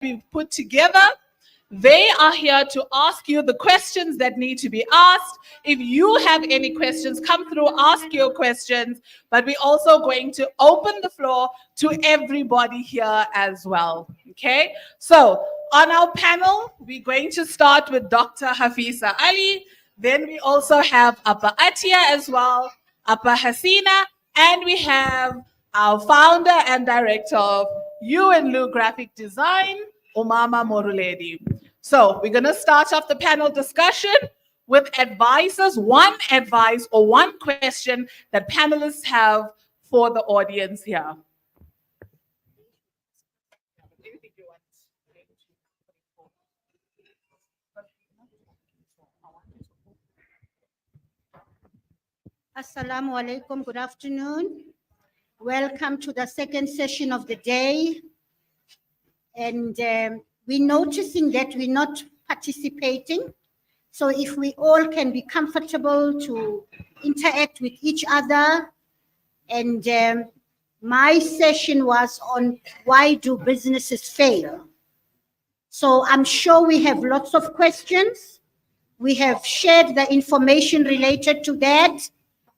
we've put together. They are here to ask you the questions that need to be asked. If you have any questions, come through, ask your questions. But we're also going to open the floor to everybody here as well. Okay? So on our panel, we're going to start with Dr. Hafisa Ali. Then we also have Appa Atia as well, Appa Hasina, and we have our founder and director of UNLU Graphic Design, Umama Moruledi. So we're going to start off the panel discussion with advices, one advice or one question that panelists have for the audience here. Assalamu alaikum, good afternoon. Welcome to the second session of the day. And we're noticing that we're not participating. So if we all can be comfortable to interact with each other. And my session was on why do businesses fail? So I'm sure we have lots of questions. We have shared the information related to that.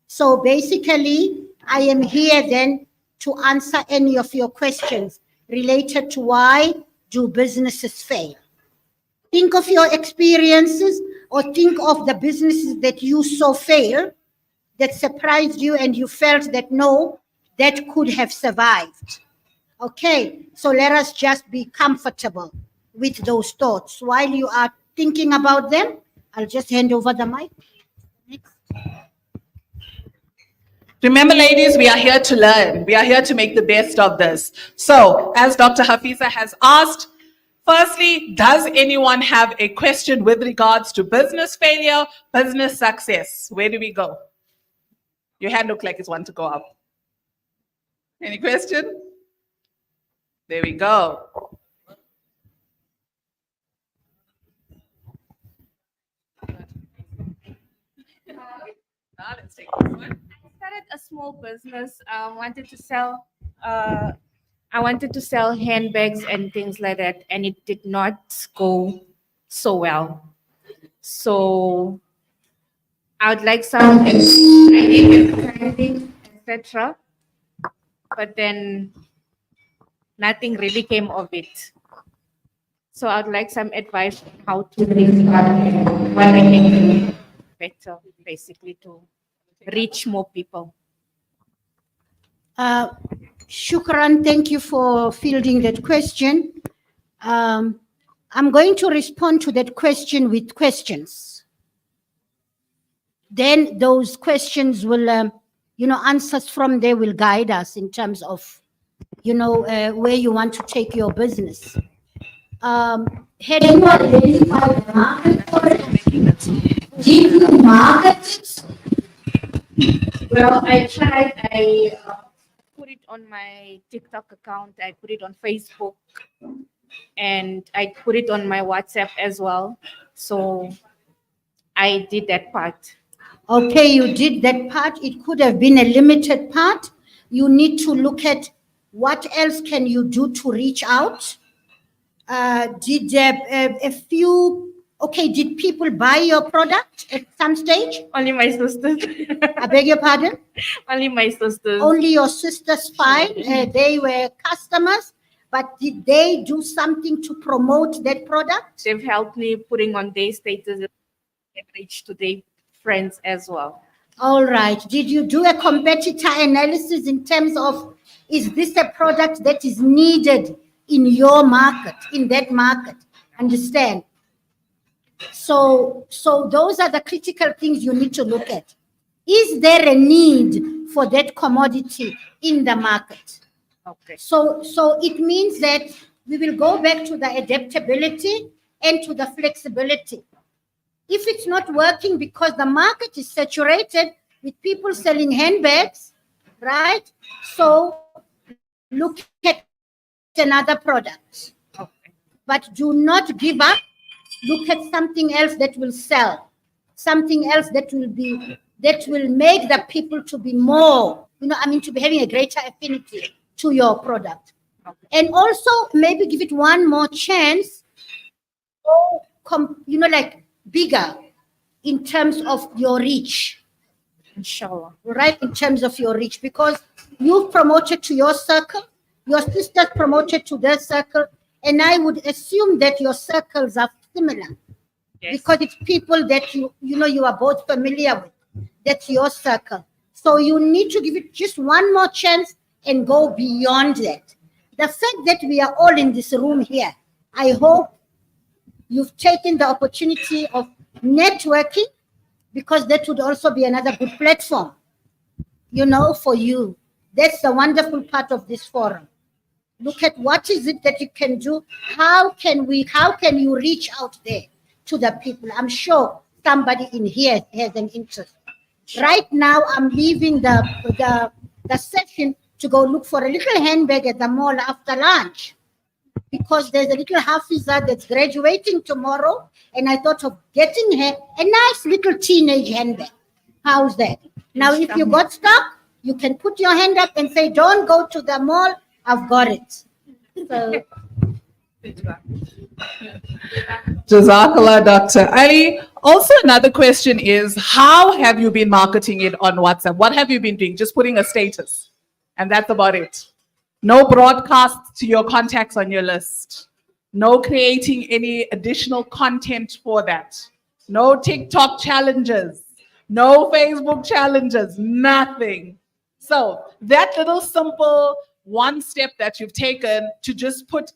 So basically, I am here then to answer any of your questions related to why do businesses fail. Think of your experiences or think of the businesses that you saw fail, that surprised you and you felt that no, that could have survived. Okay, so let us just be comfortable with those thoughts. While you are thinking about them, I'll just hand over the mic. Next. Remember, ladies, we are here to learn. We are here to make the best of this. So, as Dr. Hafisa has asked, firstly, does anyone have a question with regards to business failure, business success? Where do we go? Your hand looks like it's one to go up. Any question? There we go. Now let's take this one. Started a small business. I wanted to sell handbags and things like that, and it did not go so well. So I would like some branding, etc. But then nothing really came of it. So I'd like some advice on how to make it what I can do better, basically, to reach more people. Shukran, thank you for fielding that question. I'm going to respond to that question with questions. Then those questions will, answers from there will guide us in terms of, where you want to take your business. Had you identified the market for it? Did you market it? Well, I tried. I put it on my TikTok account. I put it on Facebook, and I put it on my WhatsApp as well. So I did that part. Okay, you did that part. It could have been a limited part. You need to look at what else can you do to reach out. Did people buy your product at some stage? Only my sisters. I beg your pardon? Only my sisters. Only your sisters, fine. They were customers, but did they do something to promote that product? They've helped me putting on their status and reach to their friends as well. All right. Did you do a competitor analysis in terms of, is this a product that is needed in your market, in that market? Understand? So those are the critical things you need to look at. Is there a need for that commodity in the market? Okay. So it means that we will go back to the adaptability and to the flexibility. If it's not working because the market is saturated with people selling handbags, right? So look at another product. Okay. But do not give up. Look at something else that will sell, something else that will make the people to be more, to be having a greater affinity to your product. And also maybe give it one more chance, like bigger in terms of your reach, Inshallah. right? In terms of your reach, because you've promoted to your circle, your sisters promoted to their circle, and I would assume that your circles are similar Yes. because it's people that you are both familiar with. That's your circle. So you need to give it just one more chance and go beyond that. The fact that we are all in this room here, I hope you've taken the opportunity of networking, because that would also be another good platform, for you. That's the wonderful part of this forum. Look at what is it that you can do. How can you reach out there to the people? I'm sure somebody in here has an interest. Right now, I'm leaving the session to go look for a little handbag at the mall after lunch, because there's a little Hafiza that's graduating tomorrow, and I thought of getting her a nice little teenage handbag. How's that? Now, if you got stuck, you can put your hand up and say, don't go to the mall, I've got it. So, Jazakallah, Dr. Ali. Also, another question is, how have you been marketing it on WhatsApp? What have you been doing? Just putting a status, and that's about it. No broadcasts to your contacts on your list. No creating any additional content for that. No TikTok challenges. No Facebook challenges. Nothing. So that little simple one step that you've taken to just put,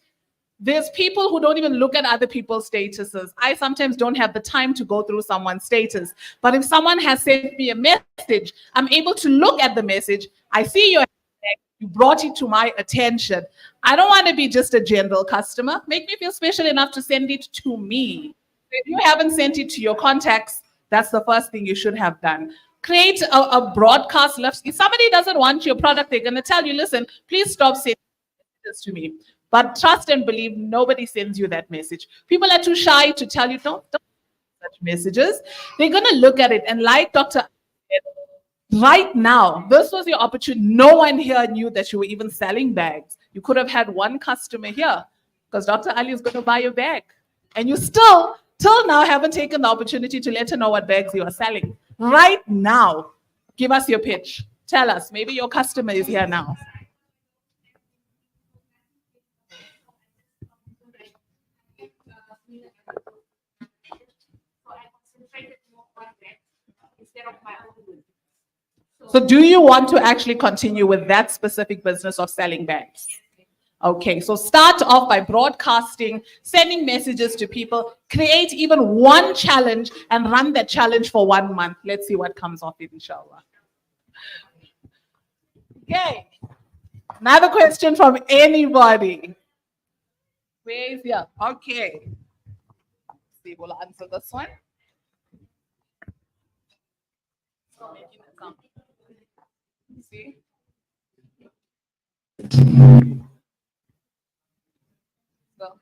there's people who don't even look at other people's statuses. I sometimes don't have the time to go through someone's status. But if someone has sent me a message, I'm able to look at the message. I see your hashtag, you brought it to my attention. I don't want to be just a general customer. Make me feel special enough to send it to me. If you haven't sent it to your contacts, that's the first thing you should have done. Create a broadcast list. If somebody doesn't want your product, they're going to tell you, listen, please stop sending this to me. But trust and believe, nobody sends you that message. People are too shy to tell you, don't send such messages. They're going to look at it. And like Dr. said, right now, this was your opportunity. No one here knew that you were even selling bags. You could have had one customer here because Dr. Ali is going to buy your bag. And you still, till now, haven't taken the opportunity to let her know what bags you are selling. Right now, give us your pitch. Tell us, maybe your customer is here now. So do you want to actually continue with that specific business of selling bags? Okay, so start off by broadcasting, sending messages to people, create even one challenge and run that challenge for 1 month. Let's see what comes of it, inshallah. Okay, another question from anybody. Where is here? Okay. Let's see, we'll answer this one. See? So.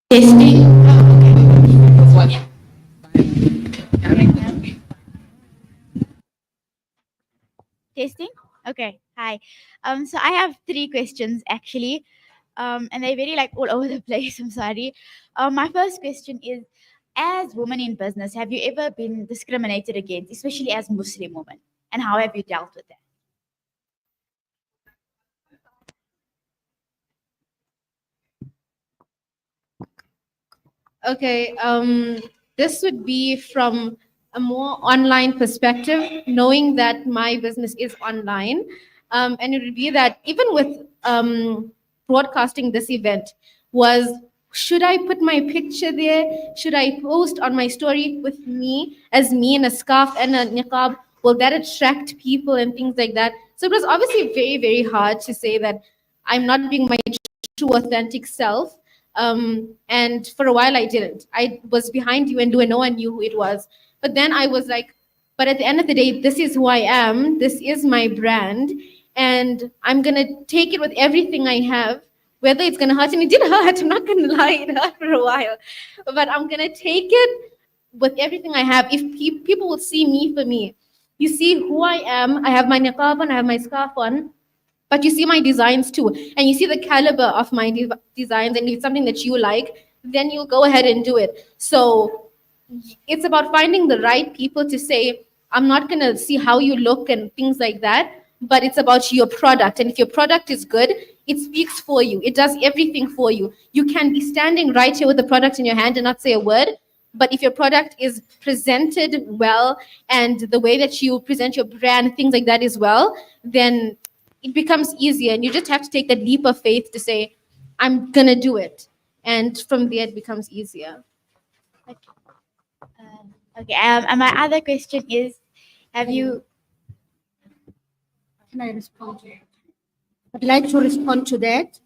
Testing. This one. Testing. Okay. Hi. So I have 3 questions actually. And they're very like all over the place. I'm sorry. My first question is, as women in business, have you ever been discriminated against, especially as Muslim women? And how have you dealt with that? Okay, this would be from a more online perspective, knowing that my business is online. And it would be that even with broadcasting this event was, should I put my picture there? Should I post on my story with me as me in a scarf and a niqab? Will that attract people and things like that? So it was obviously very, very hard to say that I'm not being my true authentic self. And for a while I didn't. I was behind you and no one knew who it was. But then I was like, but at the end of the day, this is who I am. This is my brand. And I'm going to take it with everything I have, whether it's going to hurt. And it did hurt. I'm not going to lie. It hurt for a while. But I'm going to take it with everything I have. If people will see me for me. You see who I am. I have my niqab on, I have my scarf on, but you see my designs too. And you see the caliber of my designs, and if it's something that you like, then you go ahead and do it. So it's about finding the right people to say, I'm not going to see how you look and things like that, but it's about your product. And if your product is good, it speaks for you. It does everything for you. You can be standing right here with the product in your hand and not say a word, but if your product is presented well and the way that you present your brand, things like that as well, then it becomes easier. And you just have to take that leap of faith to say, I'm going to do it. And from there, it becomes easier. Okay. And my other question is, have you? Can I respond to that? I'd like to respond to that.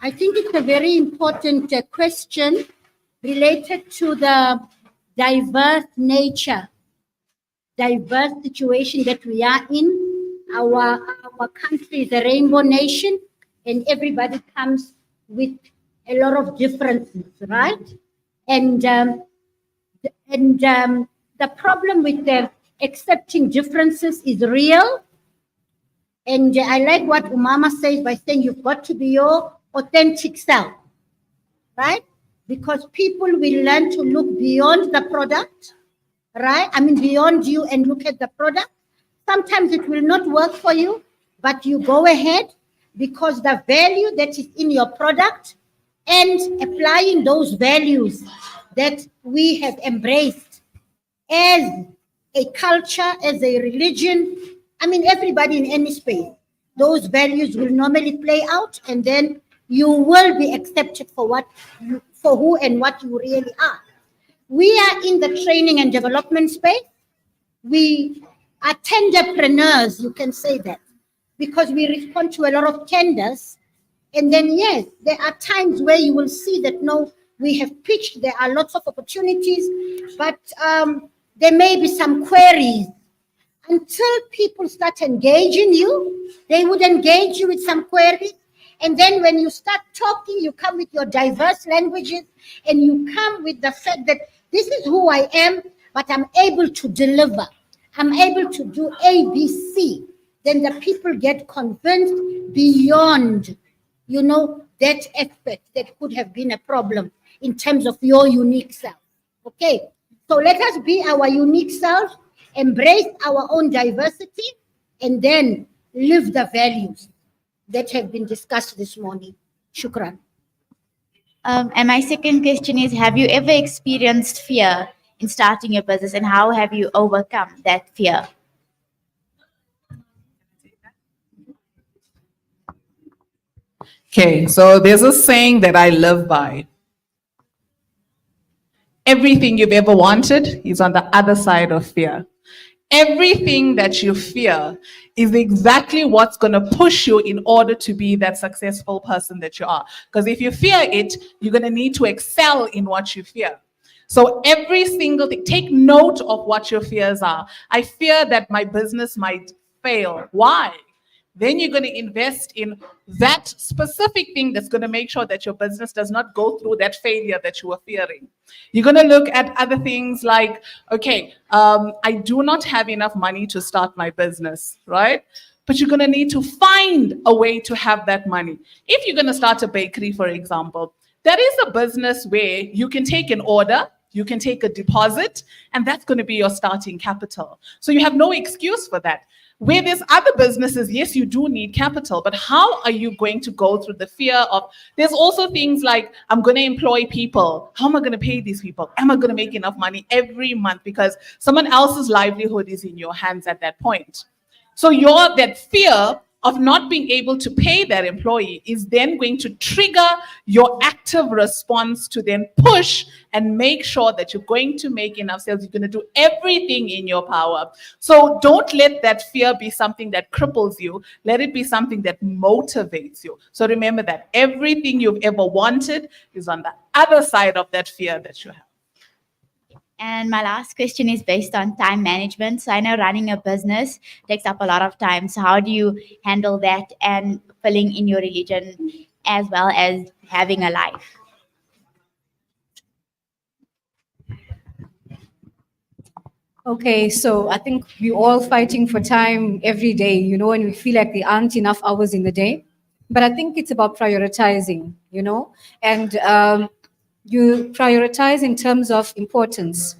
I think it's a very important question related to the diverse nature, diverse situation that we are in. Our country is a rainbow nation, and everybody comes with a lot of differences, right? And the problem with the accepting differences is real. And I like what Umama says by saying you've got to be your authentic self, right? Because people will learn to look beyond the product, right? I mean, beyond you and look at the product. Sometimes it will not work for you, but you go ahead because the value that is in your product and applying those values that we have embraced as a culture, as a religion, I mean, everybody in any space, those values will normally play out, and then you will be accepted for who and what you really are. We are in the training and development space. We are tenderpreneurs, you can say that, because we respond to a lot of tenders. And then, yes, there are times where you will see that, no, we have pitched, there are lots of opportunities, but there may be some queries. Until people start engaging you, they would engage you with some queries. And then when you start talking, you come with your diverse languages and you come with the fact that this is who I am, but I'm able to deliver. I'm able to do A, B, C. Then the people get convinced beyond, that aspect that could have been a problem in terms of your unique self. Okay, so let us be our unique self, embrace our own diversity, and then live the values that have been discussed this morning. Shukran. And my second question is, have you ever experienced fear in starting your business, and how have you overcome that fear? Okay, so there's a saying that I live by. Everything you've ever wanted is on the other side of fear. Everything that you fear is exactly what's going to push you in order to be that successful person that you are. Because if you fear it, you're going to need to excel in what you fear. So every single thing, take note of what your fears are. I fear that my business might fail. Why? Then you're going to invest in that specific thing that's going to make sure that your business does not go through that failure that you were fearing. You're going to look at other things like, okay, I do not have enough money to start my business, right? But you're going to need to find a way to have that money. If you're going to start a bakery, for example, that is a business where you can take an order, you can take a deposit, and that's going to be your starting capital. So you have no excuse for that. Where there's other businesses, yes, you do need capital, but how are you going to go through the fear of, there's also things like, I'm going to employ people. How am I going to pay these people? Am I going to make enough money every month? Because someone else's livelihood is in your hands at that point. So that fear of not being able to pay that employee is then going to trigger your active response to then push and make sure that you're going to make enough sales. You're going to do everything in your power. So don't let that fear be something that cripples you. Let it be something that motivates you. So remember that everything you've ever wanted is on the other side of that fear that you have. And my last question is based on time management. So I know running a business takes up a lot of time. So how do you handle that and filling in your religion as well as having a life? Okay, so I think we're all fighting for time every day, and we feel like there aren't enough hours in the day. But I think it's about prioritizing, and you prioritize in terms of importance.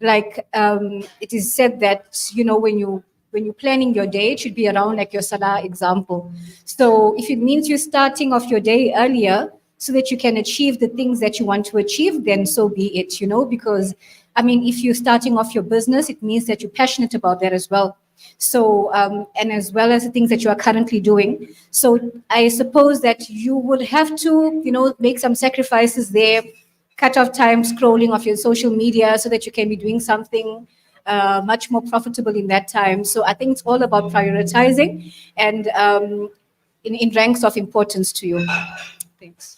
Like it is said that, when you're planning your day, it should be around like your Salah example. So if it means you're starting off your day earlier so that you can achieve the things that you want to achieve, then so be it, because I mean, if you're starting off your business, it means that you're passionate about that as well. So, and as well as the things that you are currently doing. So I suppose that you would have to, make some sacrifices there, cut off time scrolling off your social media so that you can be doing something much more profitable in that time. So I think it's all about prioritizing and in ranks of importance to you. Thanks.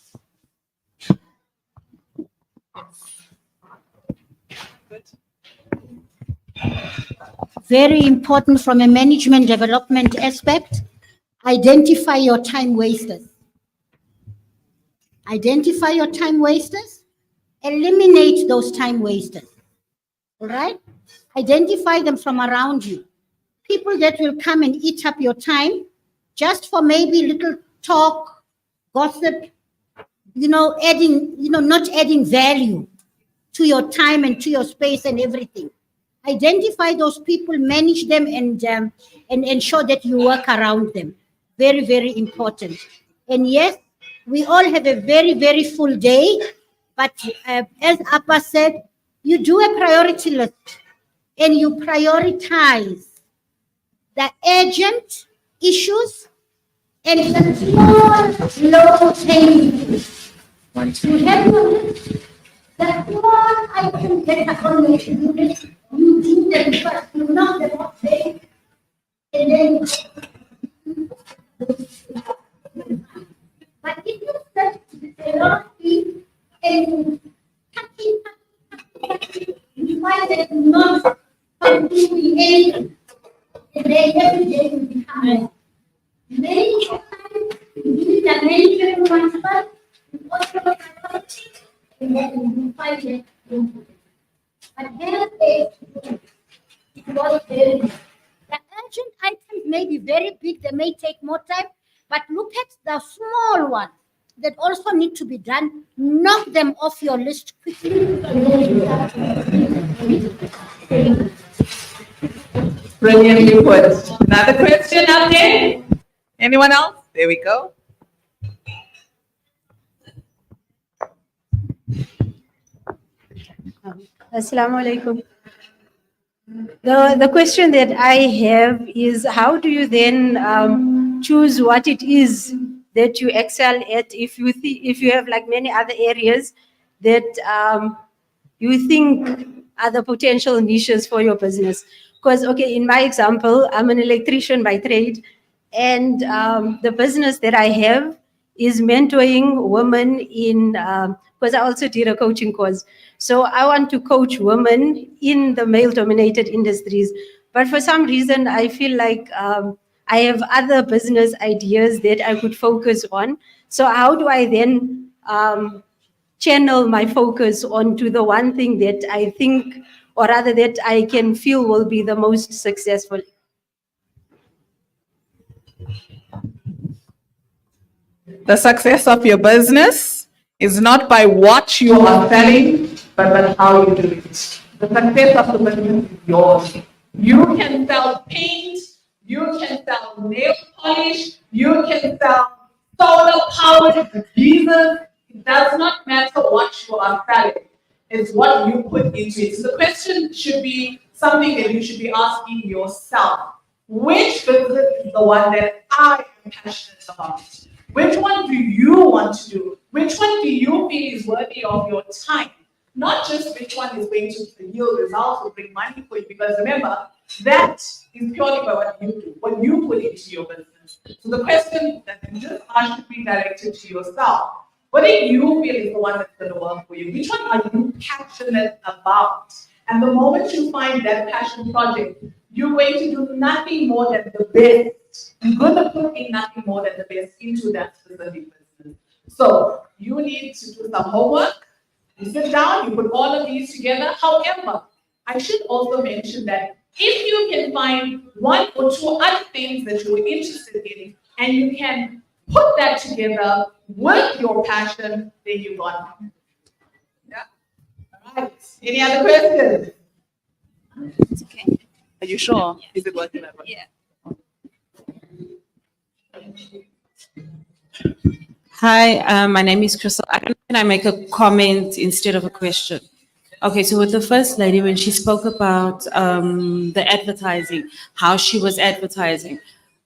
Very important from a management development aspect, identify your time wasters. Identify your time wasters, eliminate those time wasters. All right? Identify them from around you. People that will come and eat up your time just for maybe little talk, gossip, not adding value to your time and to your space and everything. Identify those people, manage them, and ensure that you work around them. Very, very important. And yes, we all have a very, very full day, but as Appa said, you do a priority list and you prioritize the urgent issues and the small, low-hanging. Once you have your list, the small items that are on your to-do list, you do them first, you knock them off there, and then. But if you start a lot of things and you find that you're not completely anything, and then every day will become more. Many times, you do the management transfer, you also priority, and then you find that you. But health is what there is. The urgent items may be very big, they may take more time, but look at the small ones that also need to be done. Knock them off your list quickly. Brilliantly put. Another question out there? Anyone else? There we go. Assalamu alaikum. The question that I have is, how do you then choose what it is that you excel at if you have like many other areas that you think are the potential niches for your business? Because, okay, in my example, I'm an electrician by trade, and the business that I have is mentoring women in, because I also did a coaching course. So I want to coach women in the male-dominated industries. But for some reason, I feel like I have other business ideas that I could focus on. So how do I then channel my focus onto the one thing that I think, or rather that I can feel will be the most successful? The success of your business is not by what you are selling, but by how you do it. The success of the business is yours. You can sell paint, you can sell nail polish, you can sell solar powered diesel. It does not matter what you are selling. It's what you put into it. So the question should be something that you should be asking yourself. Which business is the one that I am passionate about? Which one do you want to do? Which one do you feel is worthy of your time? Not just which one is going to yield results or bring money for you, because remember, that is purely by what you do, what you put into your business. So the question that you just asked should be directed to yourself. What do you feel is the one that's going to work for you? Which one are you passionate about? And the moment you find that passion project, you're going to do nothing more than the best. You're going to put in nothing more than the best into that specific business. So you need to do some homework. You sit down, you put all of these together. However, I should also mention that if you can find one or two other things that you're interested in and you can put that together with your passion, then you got it. Yeah. All right. Any other questions? It's okay. Are you sure? Is it working? Yeah. Hi, my name is Crystal. Can I make a comment instead of a question? Okay, so with the first lady, when she spoke about the advertising, how she was advertising,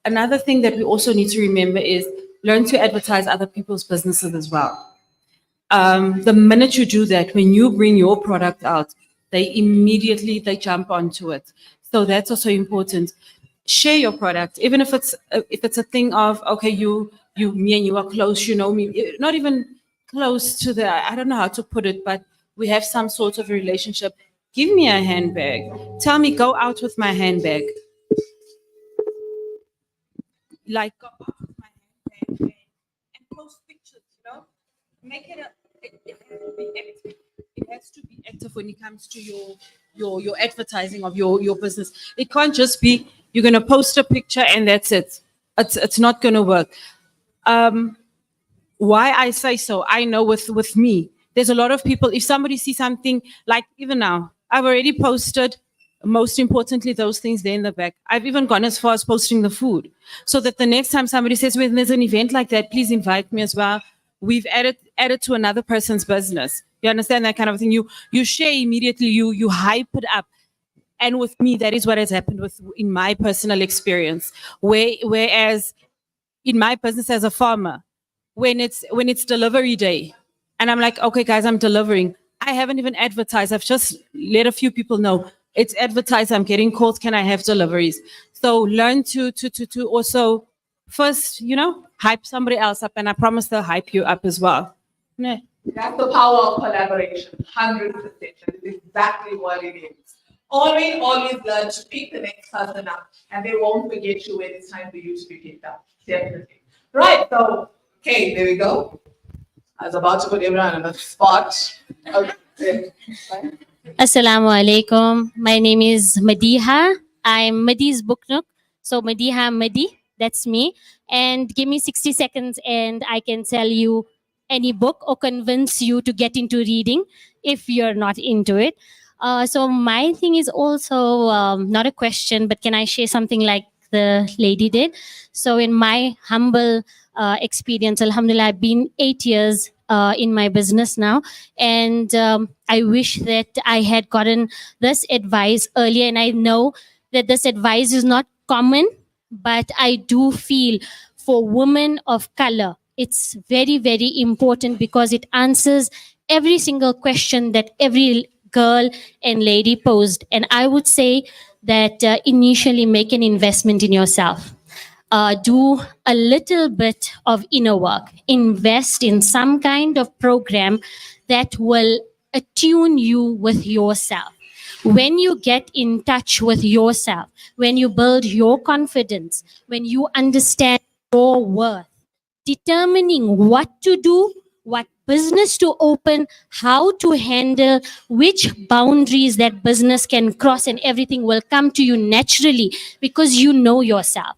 another thing that we also need to remember is learn to advertise other people's businesses as well. The minute you do that, when you bring your product out, they immediately jump onto it. So that's also important. Share your product, even if it's a thing of, okay, me and you are close, you know me, not even close to the, I don't know how to put it, but we have some sort of a relationship. Give me a handbag. Tell me, go out with my handbag. Like, go out with my handbag and post pictures, you know? Make it it has to be active. It has to be active when it comes to your advertising of your business. It can't just be, you're going to post a picture and that's it. It's not going to work. Why I say so, I know with me, there's a lot of people, if somebody sees something, like even now, I've already posted, most importantly, those things there in the back. I've even gone as far as posting the food, so that the next time somebody says, when there's an event like that, please invite me as well. We've added to another person's business. You understand that kind of thing? You share immediately, you hype it up. And with me, that is what has happened in my personal experience. Whereas in my business as a farmer, when it's delivery day, and I'm like, okay, guys, I'm delivering. I haven't even advertised. I've just let a few people know it's advertised. I'm getting calls. Can I have deliveries? So learn to also first, hype somebody else up, and I promise they'll hype you up as well. Yeah. That's the power of collaboration, 100%. That is exactly what it is. Always learn to pick the next person up, and they won't forget you when it's time for you to be picked up. Definitely. Right, so, okay, there we go. I was about to put everyone on the spot. Okay. Assalamu alaikum. My name is Madiha. I'm Madi's book nook. So Madiha Madi, that's me. And give me 60 seconds and I can tell you any book or convince you to get into reading if you're not into it. So my thing is also not a question, but can I share something like the lady did? So in my humble experience, alhamdulillah, I've been 8 years in my business now, and I wish that I had gotten this advice earlier. And I know that this advice is not common, but I do feel for women of color, it's very, very important because it answers every single question that every girl and lady posed. And I would say that initially make an investment in yourself. Do a little bit of inner work. Invest in some kind of program that will attune you with yourself. When you get in touch with yourself, when you build your confidence, when you understand your worth, determining what to do, what business to open, how to handle, which boundaries that business can cross, and everything will come to you naturally because you know yourself.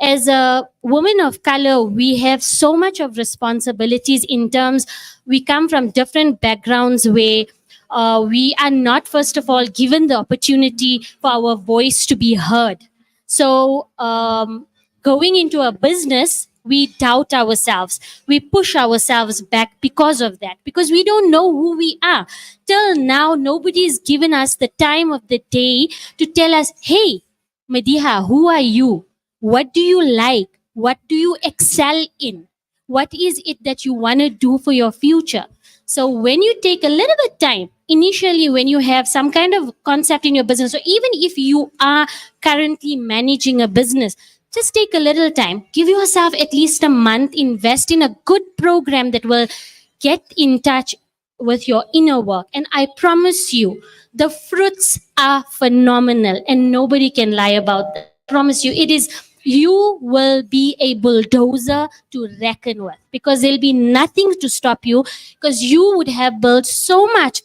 As a woman of color, we have so much of responsibilities in terms, we come from different backgrounds where we are not, first of all, given the opportunity for our voice to be heard. So going into a business, we doubt ourselves. We push ourselves back because of that, because we don't know who we are. Till now, nobody's given us the time of the day to tell us, hey, Madiha, who are you? What do you like? What do you excel in? What is it that you want to do for your future? So when you take a little bit time, initially when you have some kind of concept in your business, or even if you are currently managing a business, just take a little time. Give yourself at least a month. Invest in a good program that will get in touch with your inner work. And I promise you, the fruits are phenomenal and nobody can lie about that. I promise you, it is, you will be a bulldozer to reckon with, because there'll be nothing to stop you, because you would have built so much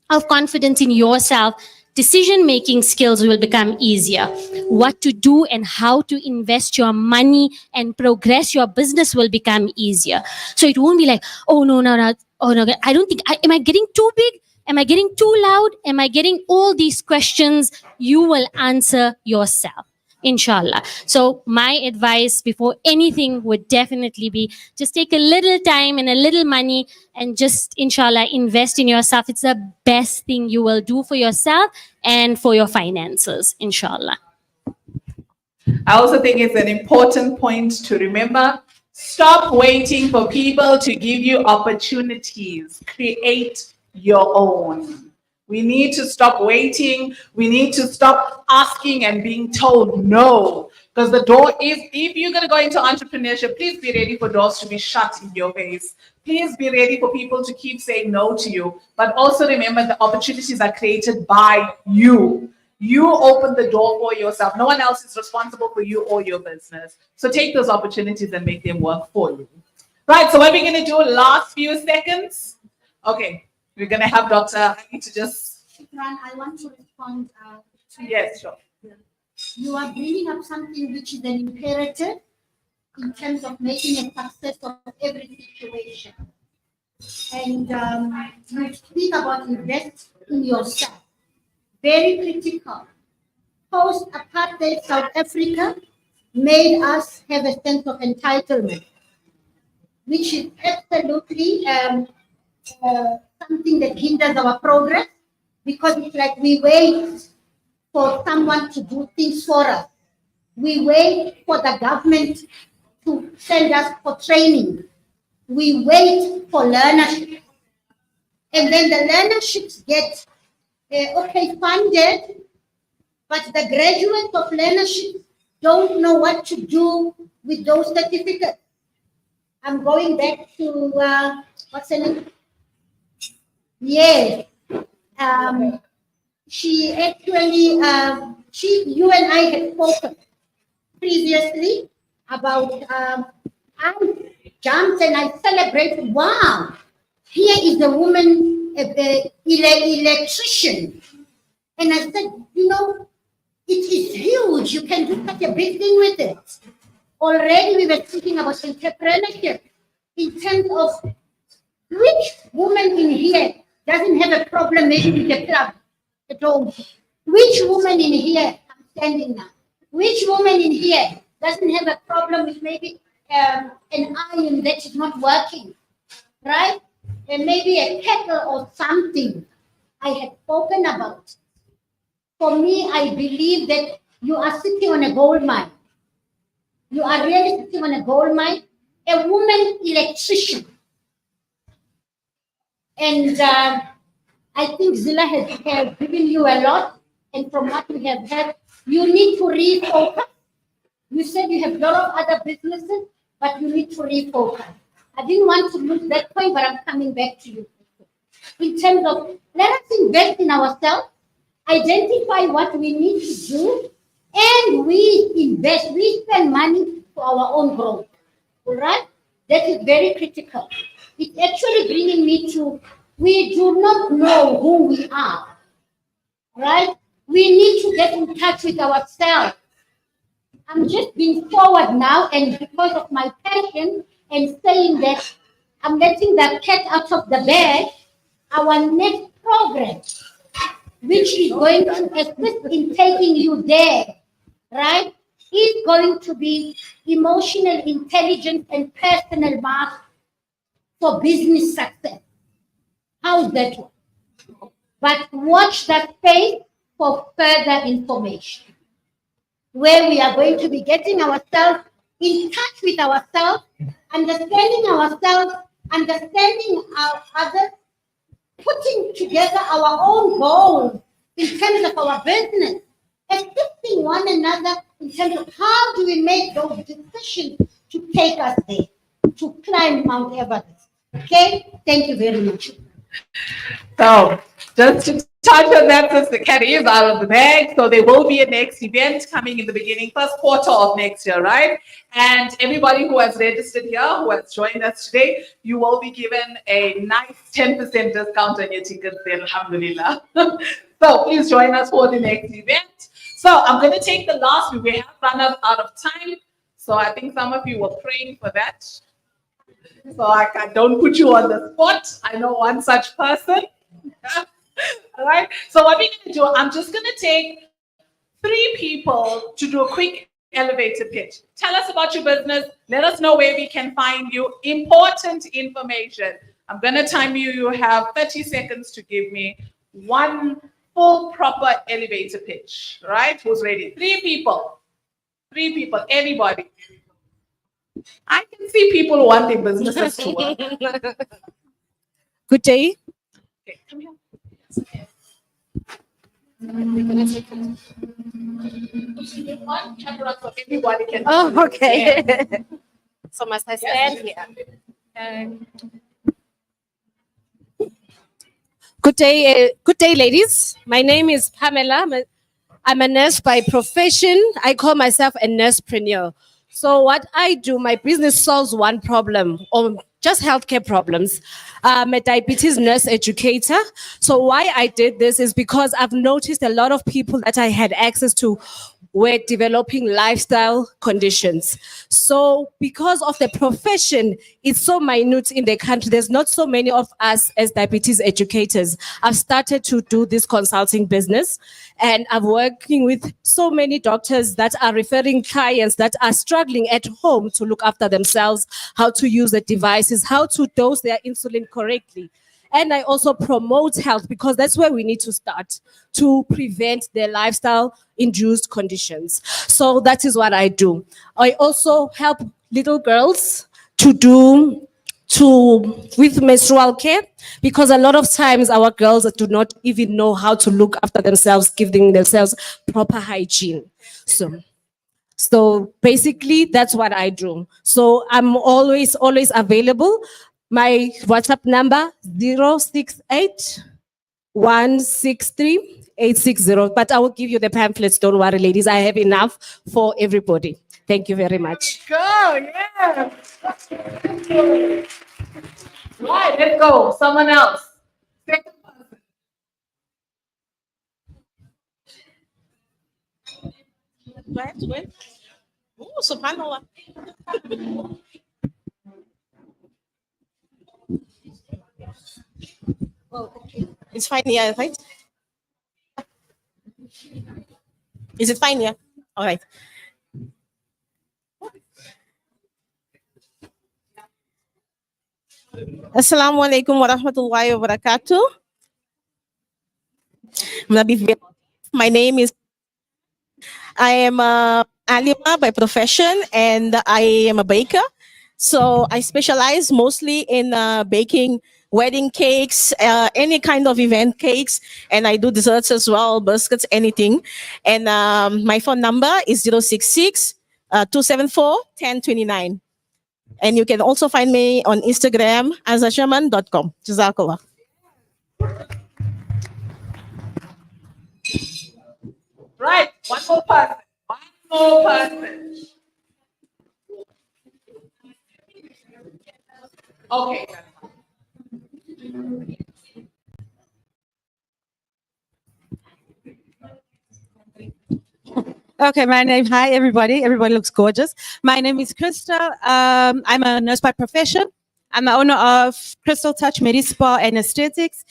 of confidence in yourself Decision-making skills will become easier. What to do and how to invest your money and progress your business will become easier. So it won't be like, oh no, I don't think, am I getting too big? Am I getting too loud? Am I getting all these questions? You will answer yourself, inshallah. So my advice before anything would definitely be just take a little time and a little money and just, inshallah, invest in yourself. It's the best thing you will do for yourself and for your finances, inshallah. I also think it's an important point to remember. Stop waiting for people to give you opportunities. Create your own. We need to stop waiting. We need to stop asking and being told no. Because the door is, if you're going to go into entrepreneurship, please be ready for doors to be shut in your face. Please be ready for people to keep saying no to you. But also remember the opportunities are created by you. You open the door for yourself. No one else is responsible for you or your business. So take those opportunities and make them work for you. Right, so what we're going to do last few seconds. Okay, we're going to have Dr. Ali to just... Shukran, I want to respond to Yes, sure. You are bringing up something which is an imperative in terms of making a success of every situation. And you speak about invest in yourself. Very critical. Post-apartheid South Africa made us have a sense of entitlement, which is absolutely something that hinders our progress, because it's like we wait for someone to do things for us. We wait for the government to send us for training. We wait for learnership. And then the learnerships get, funded, but the graduates of learnership don't know what to do with those certificates. I'm going back to, what's her name? Yes. She actually, you and I had spoken previously about, I jumped and I celebrated, wow, here is a woman, electrician. And I said, you know, it is huge. You can do such a big thing with it. Already we were speaking about entrepreneurship in terms of which woman in here doesn't have a problem maybe with the club at home. Which woman in here, I'm standing now, which woman in here doesn't have a problem with maybe an iron that is not working, right? And maybe a kettle or something I had spoken about. For me, I believe that you are sitting on a gold mine. You are really sitting on a gold mine, a woman electrician. And I think Zilla has given you a lot. And from what we have heard, you need to refocus. You said you have a lot of other businesses, but you need to refocus. I didn't want to lose that point, but I'm coming back to you. In terms of, let us invest in ourselves, identify what we need to do, and we invest, we spend money for our own growth. All right? That is very critical. It's actually bringing me to, we do not know who we are. Right? We need to get in touch with ourselves. I'm just being forward now, and because of my passion and saying that I'm letting the cat out of the bag, our next program, which is going to assist in taking you there, right, is going to be emotional intelligence and personal mastery for business success. How's that one? But watch that space for further information, where we are going to be getting ourselves in touch with ourselves, understanding ourselves, understanding our others, putting together our own goals in terms of our business, assisting one another in terms of how do we make those decisions to take us there, to climb Mount Everest. Okay? Thank you very much. So, just to touch on that, Sister Kenny is out of the bag. So there will be a next event coming in the beginning, first quarter of next year, right? And everybody who has registered here, who has joined us today, you will be given a nice 10% discount on your tickets there, alhamdulillah. So please join us for the next event. So I'm going to take the last, we have run out of time. So I think some of you were praying for that. So I don't put you on the spot. I know one such person. All right. So what we're going to do, I'm just going to take 3 people to do a quick elevator pitch. Tell us about your business. Let us know where we can find you. Important information. I'm going to time you. You have 30 seconds to give me one full proper elevator pitch. All right. Who's ready? 3 people. 3 people. Anybody. I can see people wanting businesses to work. Good day. Okay, come here. On camera so everybody can. Oh, okay. Yeah. So must I Yes. stand here? Good day, ladies. My name is Pamela. I'm a nurse by profession. I call myself a nursepreneur. So what I do, my business solves one problem, or just healthcare problems. I'm a diabetes nurse educator. So why I did this is because I've noticed a lot of people that I had access to were developing lifestyle conditions. So because of the profession, it's so minute in the country. There's not so many of us as diabetes educators. I've started to do this consulting business, and I'm working with so many doctors that are referring clients that are struggling at home to look after themselves, how to use the devices, how to dose their insulin correctly. And I also promote health because that's where we need to start to prevent their lifestyle-induced conditions. So that is what I do. I also help little girls with menstrual care, because a lot of times our girls do not even know how to look after themselves, giving themselves proper hygiene. So basically, that's what I do. So I'm always available. My WhatsApp number 068 163 860. But I will give you the pamphlets. Don't worry, ladies. I have enough for everybody. Thank you very much. Go, yeah. Right, let's go. Someone else. Second person. Do I have to win? Oh, subhanallah. It's fine, yeah, right? Is it fine, yeah? All right. Assalamu alaikum wa rahmatullahi wa barakatuh. My name is, I am Alima by profession, and I am a baker. So I specialize mostly in baking wedding cakes, any kind of event cakes, and I do desserts as well, biscuits, anything. And my phone number is 066 274 1029. And you can also find me on Instagram as ashaman.com. Jazakallah. Right, one more person. One more person. Okay. Okay, hi everybody. Everybody looks gorgeous. My name is Krista. I'm a nurse by profession. I'm the owner of Crystal Touch Medispa and Aesthetics.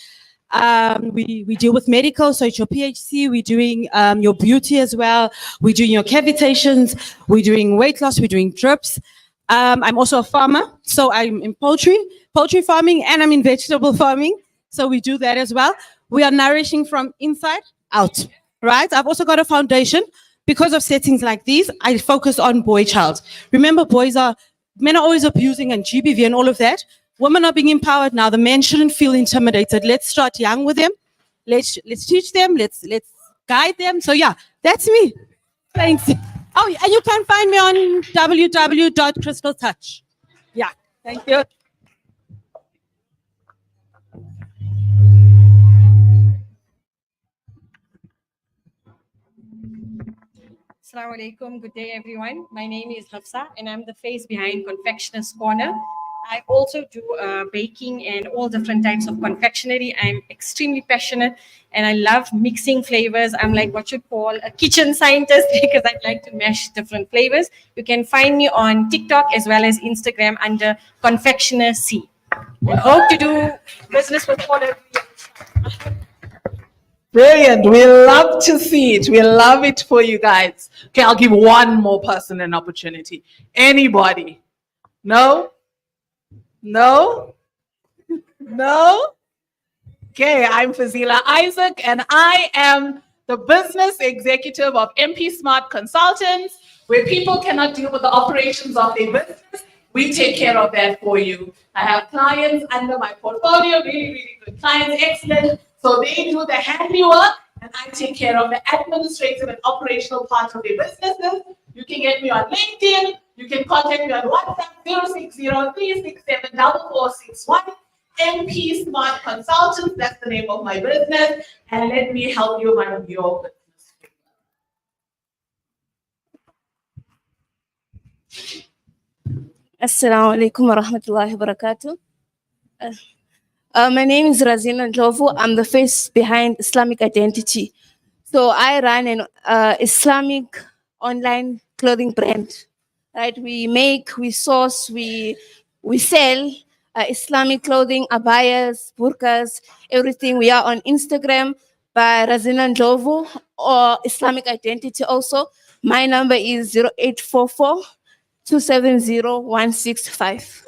We deal with medical, so it's your PHC. We're doing your beauty as well. We're doing your cavitations. We're doing weight loss. We're doing drips. I'm also a farmer, so I'm in poultry farming, and I'm in vegetable farming. So we do that as well. We are nourishing from inside out, right? I've also got a foundation. Because of settings like these, I focus on boy child. Remember, men are always abusing and GBV and all of that. Women are being empowered now. The men shouldn't feel intimidated. Let's start young with them. Let's teach them. Let's guide them. So yeah, that's me. Thanks. Oh, and you can find me on www.crystaltouch. Yeah, thank you. Assalamu alaikum. Good day, everyone. My name is Hafsa, and I'm the face behind Confectioner's Corner. I also do baking and all different types of confectionery. I'm extremely passionate and I love mixing flavors. I'm like what you call a kitchen scientist because I like to mash different flavors. You can find me on TikTok as well as Instagram under Confectioner C. I hope to do business with all of you. Brilliant. We love to see it. We love it for you guys. Okay, I'll give one more person an opportunity. Anybody? No? No? No? Okay, I'm Fazila Isaac and I am the business executive of MP Smart Consultants, where people cannot deal with the operations of their business. We take care of that for you. I have clients under my portfolio, really, really good clients, excellent. So they do the handiwork and I take care of the administrative and operational part of their businesses. You can get me on LinkedIn. You can contact me on WhatsApp 060-367-4461. MP Smart Consultants, that's the name of my business. And let me help you run your business. Assalamu alaikum wa rahmatullahi wa barakatuh. My name is Razina Ndlovu. I'm the face behind Islamic Identity. So I run an Islamic online clothing brand. Right? We make, we source, we sell Islamic clothing, abayas, burqas, everything. We are on Instagram by Razina Ndlovu or Islamic Identity also. My number is 0844 270-165.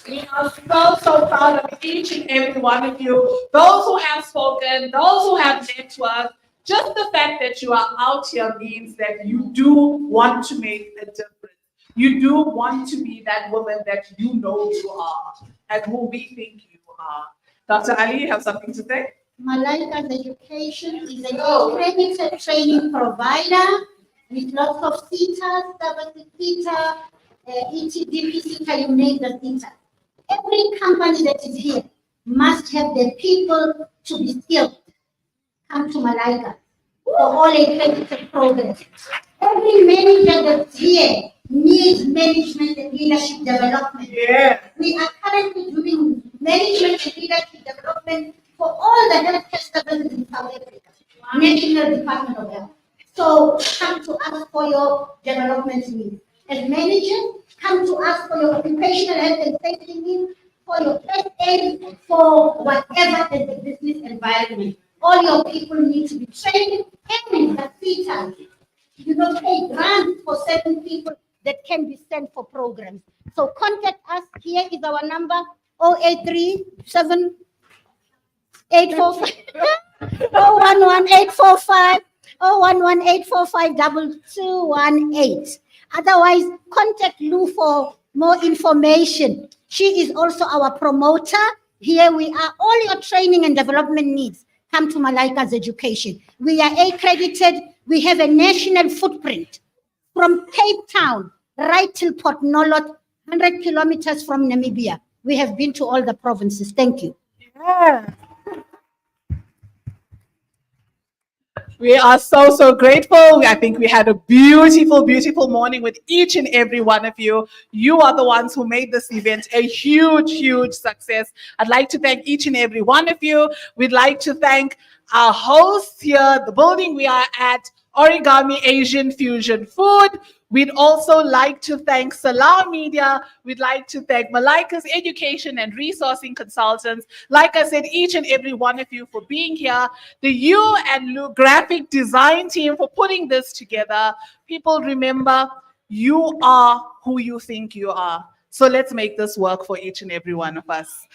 We are so proud of each and every one of you. Those who have spoken, those who have networked. Just the fact that you are out here means that you do want to make a difference. You do want to be that woman that you know you are and who we think you are. Dr. Ali, you have something to say? Malaika's Education is an accredited training provider with lots of theaters, WC theater, ETDP theater, you name the theater. Every company that is here must have the people to be skilled. Come to Malaika for all accredited programs. Every manager that's here needs management and leadership development. Yeah. We are currently doing management and leadership development for all the healthcare services in South Africa, National Department of Health. So come to us for your development needs. As managers, come to us for your occupational health and safety needs, for your first aid, for whatever is the business environment. All your people need to be trained and the theater. You don't pay grants for certain people that can be sent for programs. So contact us. Here is our number 0837 845 011845 0118452218. Otherwise, contact Lou for more information. She is also our promoter. Here we are. All your training and development needs come to Malaika's Education. We are accredited. We have a national footprint from Cape Town right till Port Nolot, 100 kilometers from Namibia. We have been to all the provinces. Thank you. Yeah. We are so grateful. I think we had a beautiful morning with each and every one of you. You are the ones who made this event a huge success. I'd like to thank each and every one of you. We'd like to thank our hosts here, the building we are at, Origami Asian Fusion Food. We'd also like to thank Salam Media. We'd like to thank Malaika's Education and Resourcing Consultants. Like I said, each and every one of you for being here. The You and Lou graphic design team for putting this together. People, remember, you are who you think you are. So let's make this work for each and every one of us.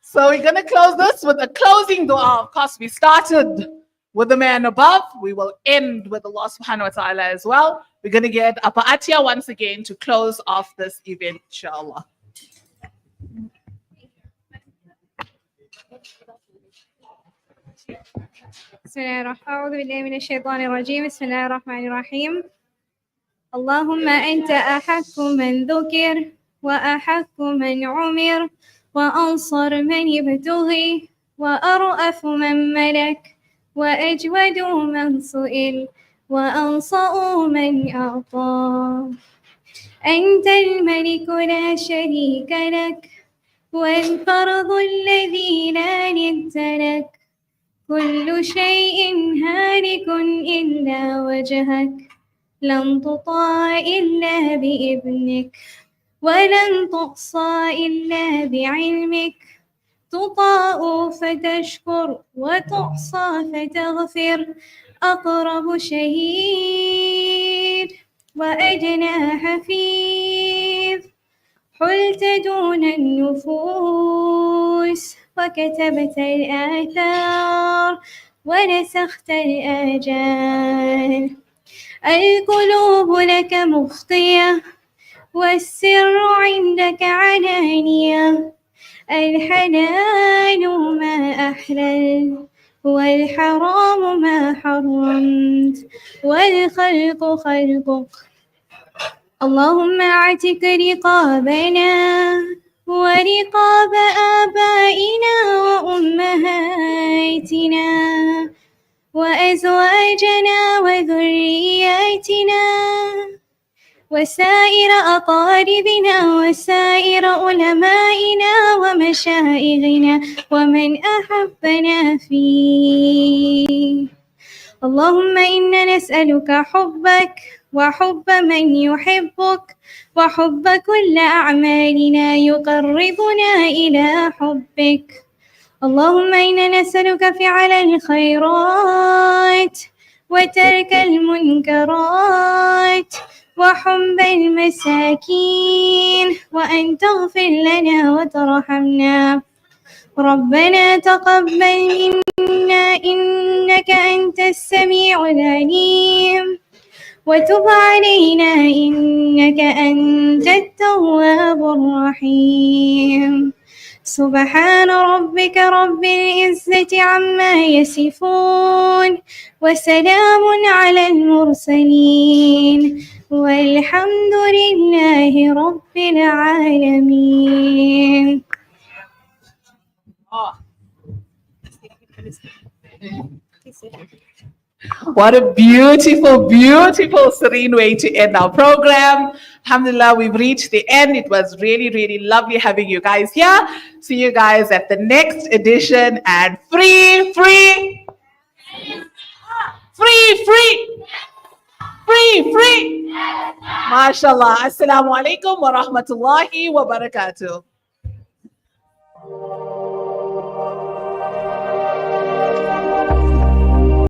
So we're going to close this with a closing dua. Of course, we started with the man above. We will end with Allah subhanahu wa ta'ala as well. We're going to get Apa Atya once again to close off this event, inshallah. أعوذ بالله من الشيطان الرجيم. بسم الله الرحمن الرحيم. اللهم أنت أحق من ذكر وأحق من عمر وأنصر من يبتغي وأرأف من ملك وأجود من سئل وأنصأ من أعطى. أنت الملك لا شريك لك والفرض الذي لا ند لك. كل شيء هالك إلا وجهك لن تطاع إلا بإذنك ولن تحصى إلا بعلمك. تطاع فتشكر وتحصى فتغفر. أقرب شهيد وأدنى حفيظ. حلت دون النفوس وكتبت الآثار ونسخت الآجال. القلوب لك مخطية والسر عندك علانية. الحلال ما أحلل والحرام ما حرمت والخلق خلقك. اللهم اعتق رقابنا ورقاب آبائنا وأمهاتنا وأزواجنا وذرياتنا وسائر أقاربنا وسائر علمائنا ومشايخنا ومن أحبنا فيه. اللهم إنا نسألك حبك وحب من يحبك وحب كل أعمالنا يقربنا إلى حبك. اللهم إنا نسألك فعل الخيرات وترك المنكرات وحب المساكين وأن تغفر لنا وترحمنا. ربنا تقبل منا إنك أنت السميع العليم وتب علينا إنك أنت التواب الرحيم. سبحان ربك رب العزة عما يصفون وسلام على المرسلين والحمد لله رب العالمين. What a beautiful, beautiful, serene way to end our program. Alhamdulillah, we've reached the end. It was really, really lovely having you guys here. See you guys at the next edition and free. MashaAllah. Assalamu alaikum wa rahmatullahi wa barakatuh.